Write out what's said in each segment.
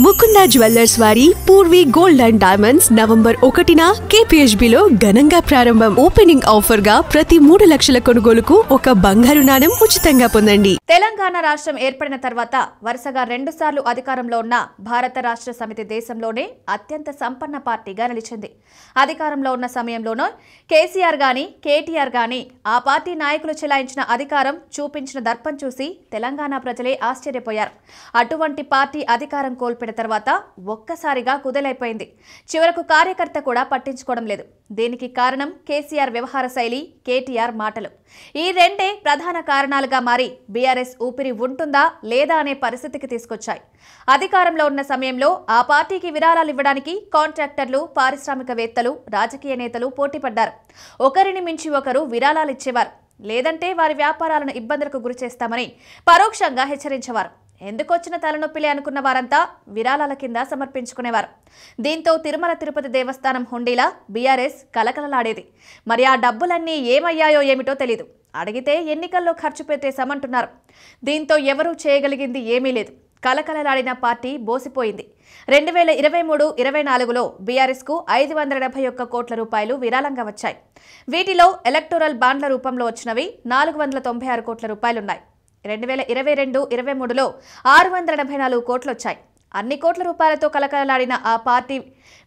Mukunda jewellers వారి Poorvi gold and diamonds November 1న KPHB లో ఘనంగా ప్రారంభం. ఓపెనింగ్ ఆఫర్ గా ప్రతి 3 లక్షల కొనుగోలుకు ఒక బంగారు నాణెం ఉచితంగా పొందండి. తెలంగాణ రాష్ట్రం ఏర్పడిన తర్వాత వరుసగా 2 సార్లు అధికారంలో ఉన్న భారత రాష్ట్ర సమితి దేశంలోనే అత్యంత సంపన్న పార్టీగా నిలిచింది. అధికారంలో ఉన్న సమయంలోనూ కేసీఆర్ గాని కేటీఆర్ గాని ఆ పార్టీ నాయకులు చెలాయించిన అధికారం చూపించిన దర్పం చూసి తెలంగాణ ప్రజలే ఆశ్చర్యపోయారు. అటువంటి పార్టీ అధికారం కోల్పోయిన తర్వాత ఒక్కసారిగా కుదేలైపోయింది. చివరకు కార్యకర్త కూడా పట్టించుకోవడం లేదు. దీనికి కారణం కేసీఆర్ వ్యవహార శైలి, కేటీఆర్ మాటలు. ఈ రెండే ప్రధాన కారణాలుగా మారి బీఆర్ఎస్ ఊపిరి ఉంటుందా లేదా అనే పరిస్థితికి తీసుకొచ్చాయి. అధికారంలో ఉన్న సమయంలో ఆ పార్టీకి విరాళాలు ఇవ్వడానికి కాంట్రాక్టర్లు, పారిశ్రామికవేత్తలు, రాజకీయ నేతలు పోటీపడ్డారు. ఒకరిని మించి ఒకరు విరాళాలు ఇచ్చేవారు. లేదంటే వారి వ్యాపారాలను ఇబ్బందులకు గురిచేస్తామని పరోక్షంగా హెచ్చరించేవారు. ఎందుకొచ్చిన తలనొప్పిలే అనుకున్న వారంతా విరాళాల కింద సమర్పించుకునేవారు. దీంతో తిరుమల తిరుపతి దేవస్థానం హుండీలా బీఆర్ఎస్ కలకలలాడేది. మరి ఆ డబ్బులన్నీ ఏమయ్యాయో ఏమిటో తెలీదు. అడిగితే ఎన్నికల్లో ఖర్చు పెట్టేశామంటున్నారు. దీంతో ఎవరూ చేయగలిగింది ఏమీ లేదు. కలకలలాడిన పార్టీ బోసిపోయింది. 2023-24లో బీఆర్ఎస్కు 571 కోట్ల రూపాయలు విరాళంగా వచ్చాయి. వీటిలో ఎలక్టోరల్ బాండ్ల రూపంలో వచ్చినవి 496 కోట్ల రూపాయలున్నాయి. 2022-23లో 684 కోట్లు వచ్చాయి. అన్ని కోట్ల రూపాయలతో కలకలలాడిన ఆ పార్టీ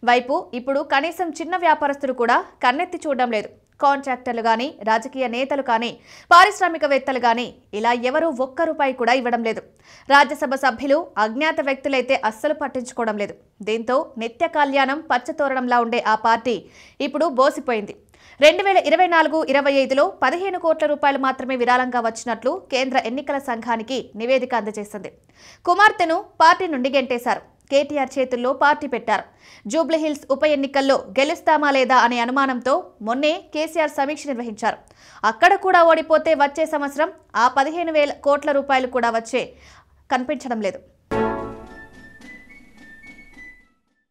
వైపు ఇప్పుడు కనీసం చిన్న వ్యాపారస్తులు కూడా కన్నెత్తి చూడడం లేదు. కాంట్రాక్టర్లు కానీ, రాజకీయ నేతలు కానీ, పారిశ్రామికవేత్తలు కానీ ఇలా ఎవరూ ఒక్క రూపాయి కూడా ఇవ్వడం లేదు. రాజ్యసభ సభ్యులు, అజ్ఞాత వ్యక్తులైతే అస్సలు పట్టించుకోవడం లేదు. దీంతో నిత్య కళ్యాణం పచ్చతోరణంలా ఉండే ఆ పార్టీ ఇప్పుడు బోసిపోయింది. 2024-25లో 15 కోట్ల రూపాయలు మాత్రమే విరాళంగా వచ్చినట్లు కేంద్ర ఎన్నికల సంఘానికి నివేదిక అందజేసింది. కుమార్తెను పార్టీ నుండి గెంటేశారు. కేటీఆర్ చేతుల్లో పార్టీ పెట్టారు. జూబ్లీహిల్స్ ఉప ఎన్నికల్లో గెలుస్తామా లేదా అనే అనుమానంతో మొన్నే కేసీఆర్ సమీక్ష నిర్వహించారు. అక్కడ కూడా ఓడిపోతే వచ్చే సంవత్సరం ఆ 15,000 కోట్ల రూపాయలు కూడా కనిపించడం లేదు.